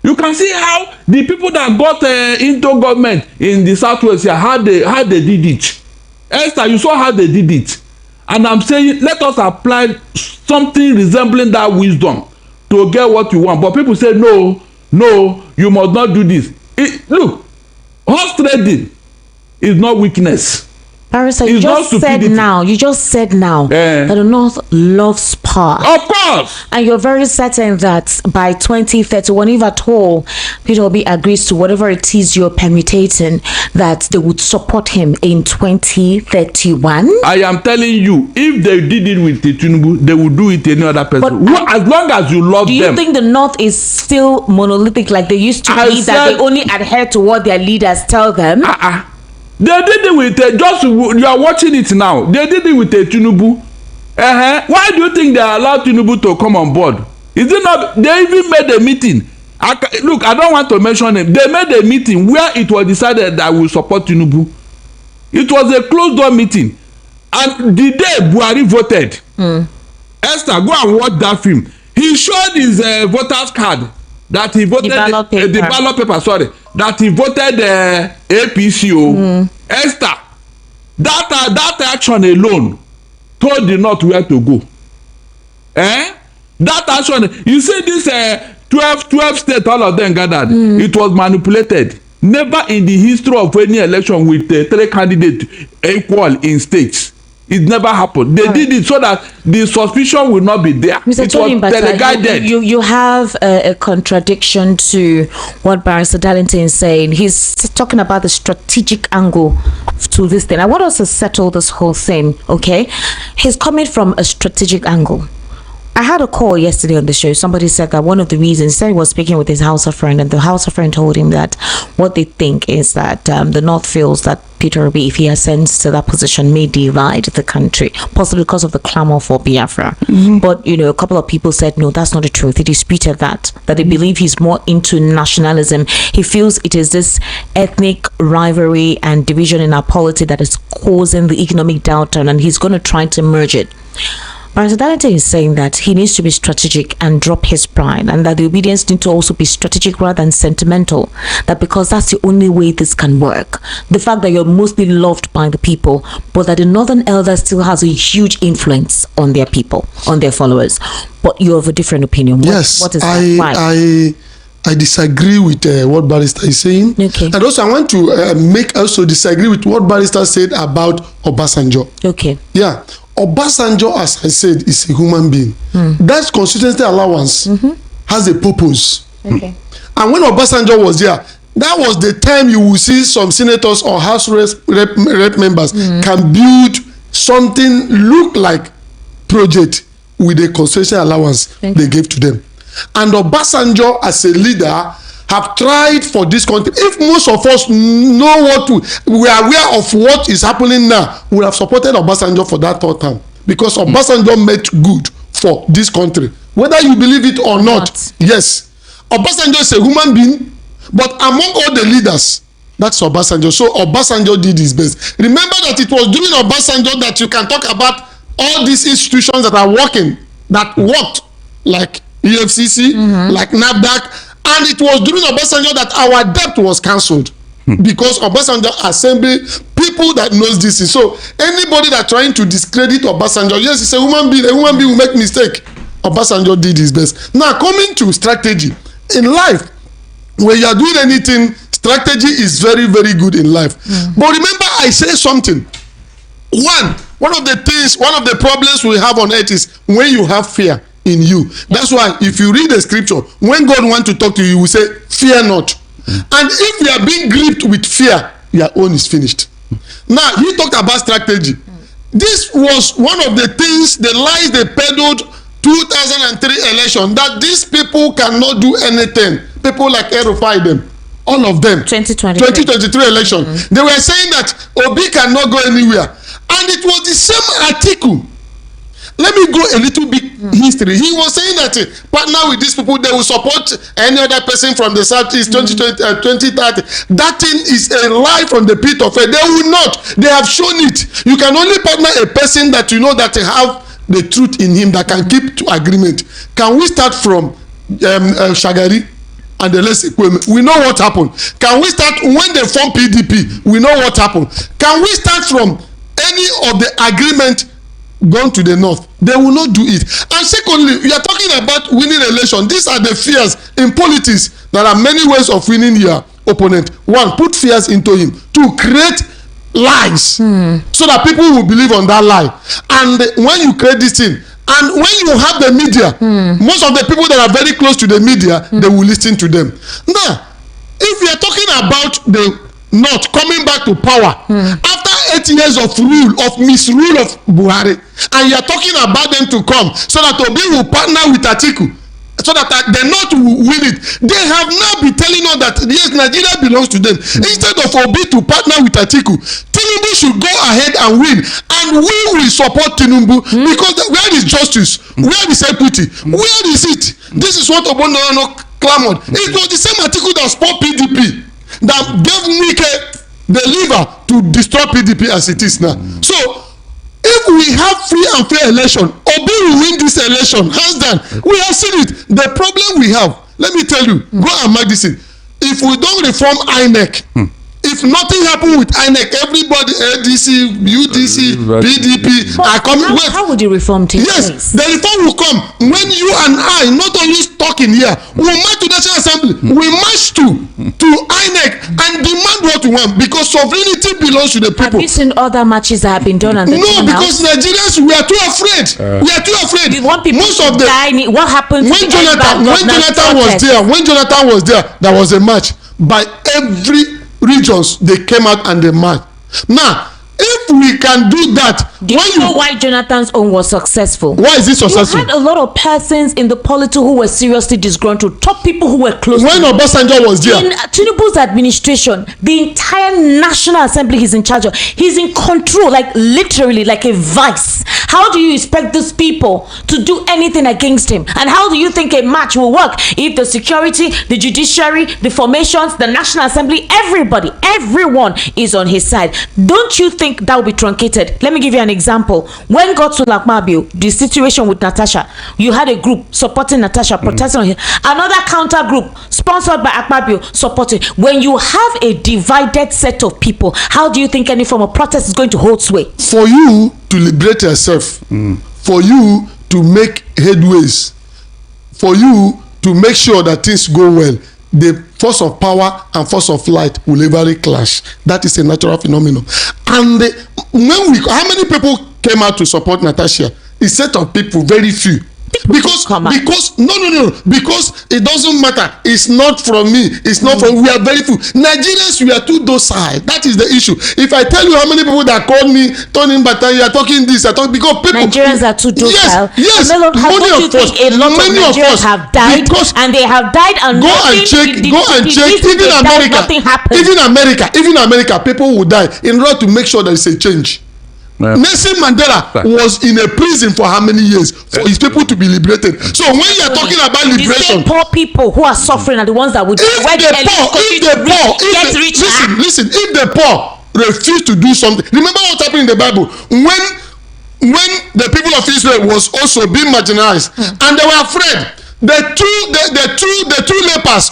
You can see how the people that got into government in the southwest here, how they did it. Esther, you saw how they did it. And I'm saying, let us apply something resembling that wisdom to get what you want. But people say, no, you must not do this. Look, horse trading is not weakness. Barrister, you just said now that the North loves power. Of course. And you're very certain that by 2031, if at all Peter Obi agrees to whatever it is you're permutating, that they would support him in 2031. I am telling you, if they did it with Tinubu, they would do it to any other person. As long as you love them. Do you think the North is still monolithic like they used to be, that they only adhere to what their leaders tell them? They did it with you are watching it now. They did it with Tinubu. Why do you think they allowed Tinubu to come on board? Is it not? They even made a meeting. Look, I don't want to mention it. They made a meeting where it was decided that we will support Tinubu. It was a closed door meeting, and the day Buhari voted, Esther, go and watch that film. He showed his voters card that he voted the ballot paper. Sorry, that he voted APC. Esther, that action alone told the North where to go. That action, you see this 12 states, all of them gathered. It was manipulated. Never in the history of any election with 3 candidates equal in states. It never happened. They did it so that the suspicion will not be there. Mr. Tony, but you have a contradiction to what Barrister Darlington is saying. He's talking about the strategic angle to this thing. I want us to settle this whole thing, okay? He's coming from a strategic angle. I had a call yesterday on the show. Somebody said that one of the reasons, he was speaking with his Hausa friend, and the Hausa friend told him that what they think is that the North feels that Peter Obi, if he ascends to that position, may divide the country, possibly because of the clamor for Biafra. But, a couple of people said, no, that's not the truth. He disputed that they believe he's more into nationalism. He feels it is this ethnic rivalry and division in our polity that is causing the economic downturn, and he's going to try to merge it. Barrister Darlington is saying that he needs to be strategic and drop his pride, and that the obedience needs to also be strategic rather than sentimental, that because that's the only way this can work. The fact that you're mostly loved by the people, but that the Northern Elder still has a huge influence on their people, on their followers. But you have a different opinion. What is that? I disagree with what Barrister is saying. Okay. And also I want to disagree with what Barrister said about Obasanjo. Okay. Yeah. Obasanjo, as I said, is a human being. That constituency allowance has a purpose. Okay. And when Obasanjo was there, that was the time you will see some senators or House rep members can build something look like project with a constituency allowance they gave to them. And Obasanjo, as a leader, have tried for this country, if most of us know we are aware of what is happening now, we have supported Obasanjo for that third term, because Obasanjo made good for this country, whether you believe it or not. Yes, Obasanjo is a human being, but among all the leaders, that's Obasanjo. So Obasanjo did his best. Remember that it was during Obasanjo that you can talk about all these institutions that are working, that worked, like EFCC, like NAFDAC, and it was during Obasanjo that our debt was cancelled, because Obasanjo assembled people that knows this. So anybody that trying to discredit Obasanjo, yes, he's a human being will make mistake. Obasanjo did his best. Now coming to strategy in life, when you are doing anything, strategy is very, very good in life. But remember, I say something. One of the problems we have on earth is when you have fear in you. That's why if you read the scripture, when God wants to talk to you, he will say, fear not. And if you are being gripped with fear, your own is finished. Now, he talked about strategy. This was one of the things, the lies they peddled 2003 election, that these people cannot do anything. People like Erufai, them, all of them. 2023 election. They were saying that Obi cannot go anywhere. And it was the same article. Let me go a little bit history. He was saying that partner with these people, they will support any other person from the Southeast 2030. That thing is a lie from the pit of hell. They will not. They have shown it. You can only partner a person that you know that have the truth in him, that can keep to agreement. Can we start from Shagari and the less equipment? We know what happened. Can we start when they form PDP? We know what happened. Can we start from any of the agreement gone to the north? They will not do it. And secondly, we are talking about winning election. These are the fears in politics. There are many ways of winning your opponent. One, put fears into him. Two, create lies so that people will believe on that lie. And when you create this thing, and when you have the media, most of the people that are very close to the media, they will listen to them. Now, if we are talking about the North coming back to power after 8 years of misrule of Buhari, and you are talking about them to come so that Obi will partner with Atiku, so that the North will win it. They have now been telling us that yes, Nigeria belongs to them. Instead of Obi to partner with Atiku, Tinubu should go ahead and win, and we will support Tinubu because where is justice? Where is equity? Where is it? This is what Obono clamored. It was the same Atiku that spoke PDP, that gave Nike the lever to destroy PDP as it is now. So if we have free and fair election, Obi will win this election, hands down. We have seen it. The problem we have, let me tell you, go and mark this in. If we don't reform INEC, if nothing happen with INEC, everybody, ADC, UDC, PDP are coming. How would the reform take place? Yes, the reform will come when you and I not only talking here, we march to the National Assembly, we march to INEC and demand what we want, because sovereignty belongs to the people. Have you seen other matches that have been done on the No, because Nigerians, we are too afraid. We are too afraid. We want people Most of to the die. What happened when Jonathan was there, there was a match by every regions. They came out and they marched. Now, if we can do that, do you know why Jonathan's own was successful? Why is it successful? You had a lot of persons in the polity who were seriously disgruntled, top people who were close when to Obasanjo was there. In Tinubu's administration, the entire National Assembly he's in charge of, he's in control, like literally like a vice. How do you expect these people to do anything against him? And how do you think a match will work if the security, the judiciary, the formations, the National Assembly, everyone is on his side? Don't you think that will be truncated? Let me give you an example. When got to Lakmabio, the situation with Natasha, you had a group supporting Natasha, protesting on him. Another counter group sponsored by Akpabio supporting. When you have a divided set of people, how do you think any form of protest is going to hold sway? For you to liberate yourself, for you to make headways, for you to make sure that things go well, the force of power and force of light will ever clash. That is a natural phenomenon. And how many people came out to support Natasha? A set of people, very few. because it doesn't matter. It's not from me. It's not from. We are very few Nigerians. We are too docile. That is the issue. If I tell you how many people that called me turning battalion, you are talking this, because people. Nigerians are too docile. Yes. Don't you think a lot of Nigerians have died, and they have died, and go and check. Even America, people will die in order to make sure there is a change. Nelson Mandela was in a prison for how many years for his people to be liberated? So when you are talking about liberation, the same poor people who are suffering are the ones that would Listen, if the poor refuse to do something, remember what happened in the Bible when the people of Israel was also being marginalized and they were afraid. The two lepers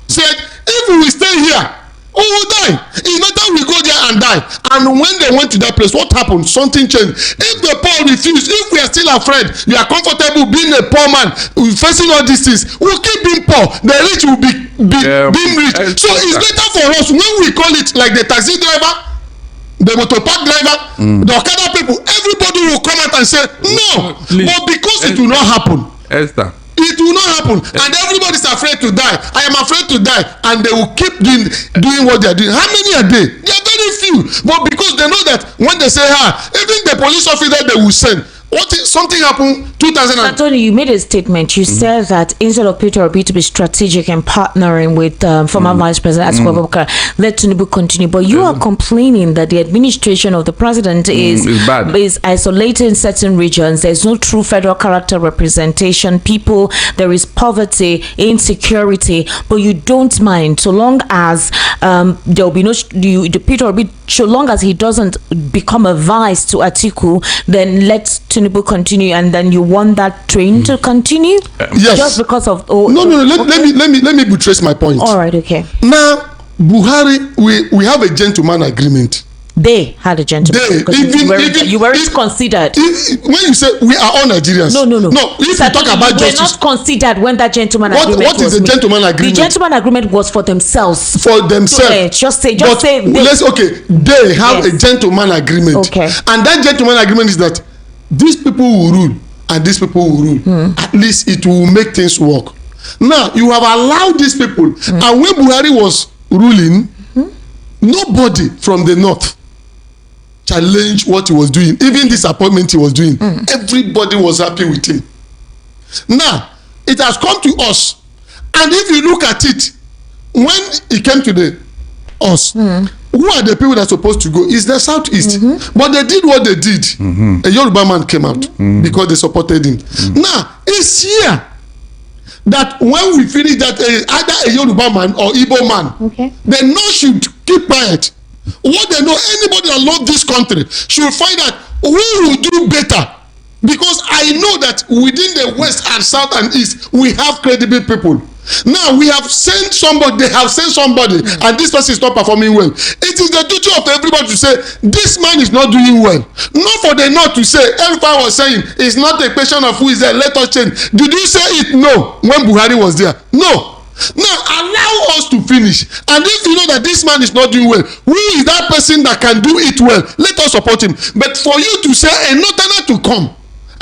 said, if we stay here, we will die. It's better we go there and die. And when they went to that place, what happened? Something changed. If the poor refuse, if we are still afraid, you are comfortable being a poor man, facing all these things, we'll keep being poor. The rich will be being rich. So it's better for us when we call it like the taxi driver, the motor park driver, the Okada people, everybody will come out and say, no. But because it will not happen. Esther. It will not happen, and everybody is afraid to die. I am afraid to die, and they will keep doing what they are doing. How many are they? They are very few, but because they know that when they say, even the police officer they will send. Something happened 2000. Anthony, you made a statement. You said that instead of Peter Obi to be strategic and partnering with former Vice President Atiku Abubakar, let Tinubu continue. But you are complaining that the administration of the president is isolating certain regions. There's no true federal character representation. There is poverty, insecurity. But you don't mind so long as there will be no Peter Obi. So long as he doesn't become a vice to Atiku, then let Tinubu continue, and then you want that train to continue? Yes. Just because of no. Let me buttress my point. All right, okay. Now, Buhari, we have a gentleman agreement. They had a gentleman. You weren't considered. When you say we are all Nigerians. No. If you talk about justice, we're not considered when that gentleman agreement was. What is the gentleman agreement? The gentleman agreement was for themselves. For themselves. Just say. They have a gentleman agreement. Okay. And that gentleman agreement is that these people will rule and these people will rule. At least it will make things work. Now you have allowed these people, and when Buhari was ruling, nobody from the north challenge what he was doing, even this appointment he was doing. Everybody was happy with him. Now it has come to us, and if you look at it, when it came to us, who are the people that are supposed to go? Is the southeast. But they did what they did. A Yoruba man came out because they supported him. Now it's here that when we finish that, either a Yoruba man or Igbo man, the North should keep quiet. What they know, anybody that loves this country should find out who will do better. Because I know that within the West and South and East, we have credible people. Now we have sent somebody, and this person is not performing well. It is the duty of everybody to say, this man is not doing well. Not for the North to say, everybody was saying, it's not a question of who is there, let us change. Did you say it? No. When Buhari was there? No. Now allow us to finish, and if you know that this man is not doing well, who is that person that can do it well? Let us support him. But for you to say a northerner to come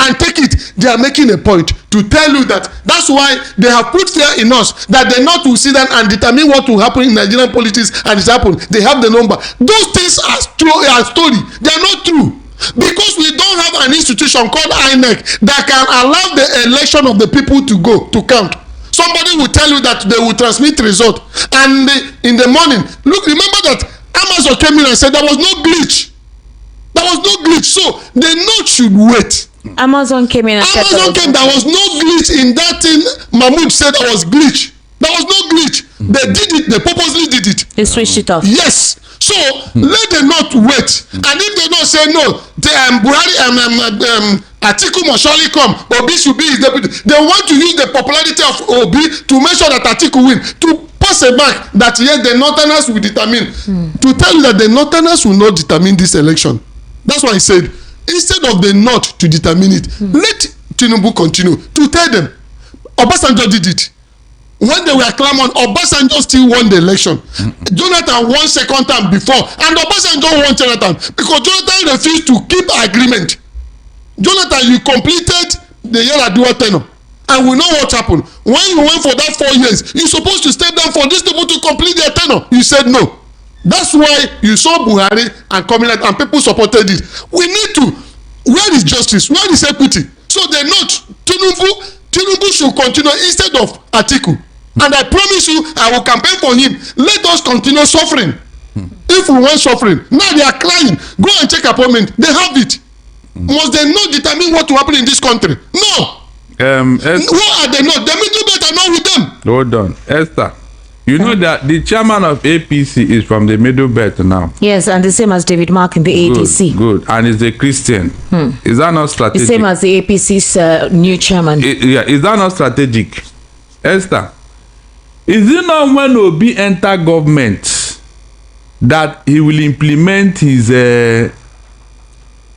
and take it, they are making a point to tell you that that's why they have put fear in us, that the North will sit down and determine what will happen in Nigerian politics, and it's happened. They have the number. Those things are story. They are not true. Because we don't have an institution called INEC that can allow the election of the people to count. Somebody will tell you that they will transmit result, and in the morning, remember that Amazon came in and said there was no glitch. So the North should wait. Amazon came in and said there was no glitch in that thing. Mahmoud said there was glitch. There was no glitch. They did it. They purposely did it. They switched it off. Yes. So let the North wait, and if they don't say no, Buhari Atiku must surely come. Obi should be his deputy. They want to use the popularity of Obi to make sure that Atiku win, to pass a mark that yes, the Northerners will determine. To tell you that the Northerners will not determine this election. That's why I said, instead of the North to determine it, let Tinubu continue to tell them. Obasanjo did it. When they were clamoring, Obasanjo still won the election. Jonathan won second time before, and Obasanjo won third time because Jonathan refused to keep agreement. Jonathan, you completed the Yar'Adua tenure. And we know what happened. When you went for that 4 years, you're supposed to step down for these people to complete their tenure. You said no. That's why you saw Buhari and coming out and people supported it. We need to, where is justice? Where is equity? So they know Tinubu should continue instead of Atiku. And I promise you, I will campaign for him. Let us continue suffering. If we want suffering, now they are crying. Go and check appointment. They have it. Must they not determine what will happen in this country? No. What are they not? The middle belt are not with them. Hold on, Esther. You know that the chairman of APC is from the middle belt now. Yes, and the same as David Mark in the ADC. Good, and is a Christian. Is that not strategic? The same as the APC's new chairman. Is that not strategic? Esther, is it not when Obi enter government that he will implement his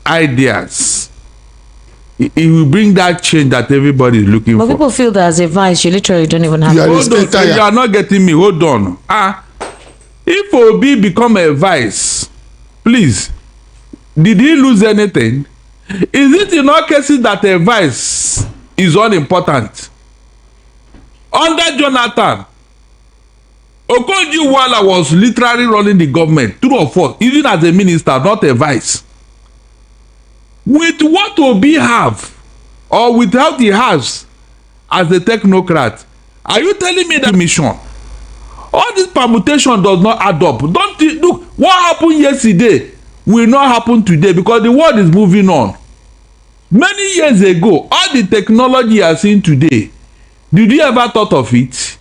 ideas? He will bring that change that everybody is looking for. But people feel that as a vice, you literally don't even have. Hold on, you are not getting me. Hold on. If Obi become a vice, please, did he lose anything? Is it in all cases that a vice is unimportant? Under Jonathan, Okonjo-Iweala was literally running the government, true or false, even as a minister, not a vice. With what Obi have, or without he has, as a technocrat, are you telling me that mission? All this permutation does not add up. Don't you, look, what happened yesterday will not happen today because the world is moving on. Many years ago, all the technology you are seeing today, did you ever thought of it?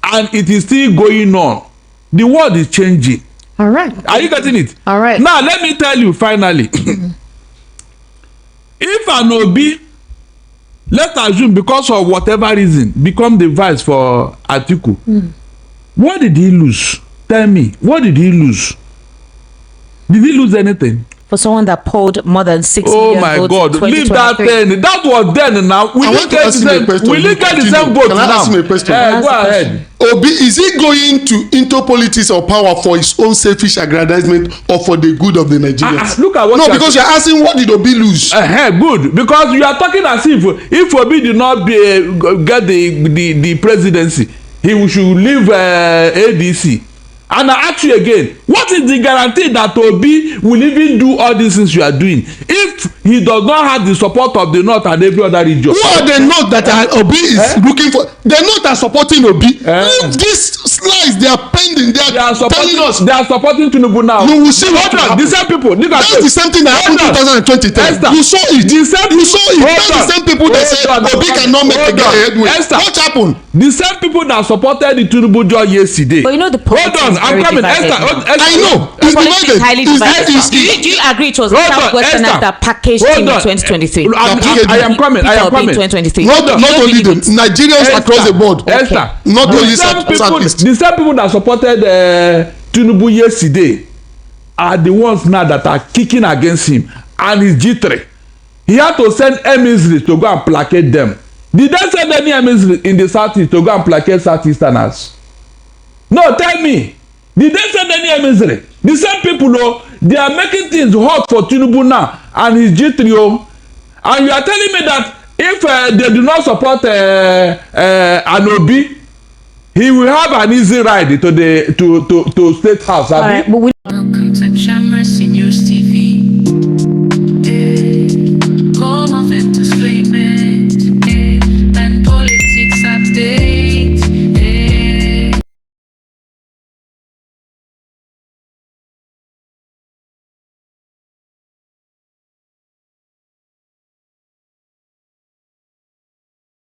And it is still going on. The world is changing. All right. Are you getting it? All right. Now, let me tell you finally. If an Obi, let's assume because of whatever reason, become the vice for Atiku, what did he lose? Tell me, what did he lose? Did he lose anything? For someone that polled more than 6 million my votes God, in leave that then. That was then now. We didn't get the same vote now. Can I ask him a question? Go ahead. Obi, is he going into politics or power for his own selfish aggrandizement or for the good of the Nigerians? Look at what no, because you're asking what did Obi lose? Good, because you are talking as if Obi did not get the presidency, he should leave ADC. And I ask you again, what is the guarantee that Obi will even do all these things you are doing if he does not have the support of the North and every other region? Who are the North that Obi is looking for? The North are supporting Obi. These slides, they are pending. They are telling us. They are supporting Tinubu now. You will see what the same people. That's the same thing that happened in 2020. You saw it. You saw it. That's the same people that said Obi cannot make a headway. What happened? The same people that supported the Tinubu job yesterday. But you know the politics. I'm coming. Esther, I know. It's divided. Highly divided. Do you agree it was the Southwesterners that packaged him in 2023? I am coming. 2023. Not only the Nigerians across the board. Esther, not only Southeast. The same people that supported Tinubu yesterday are the ones now that are kicking against him and his G3. He had to send emissaries to go and placate them. Did they send any emissaries in the Southeast to go and placate Southeasterners? No, tell me. Did they send any emissary? The same people, they are making things hot for Tinubu now and his G3. And you are telling me that if they do not support an Obi, he will have an easy ride to the to State House. All right, but Welcome to Shammer Seniors TV.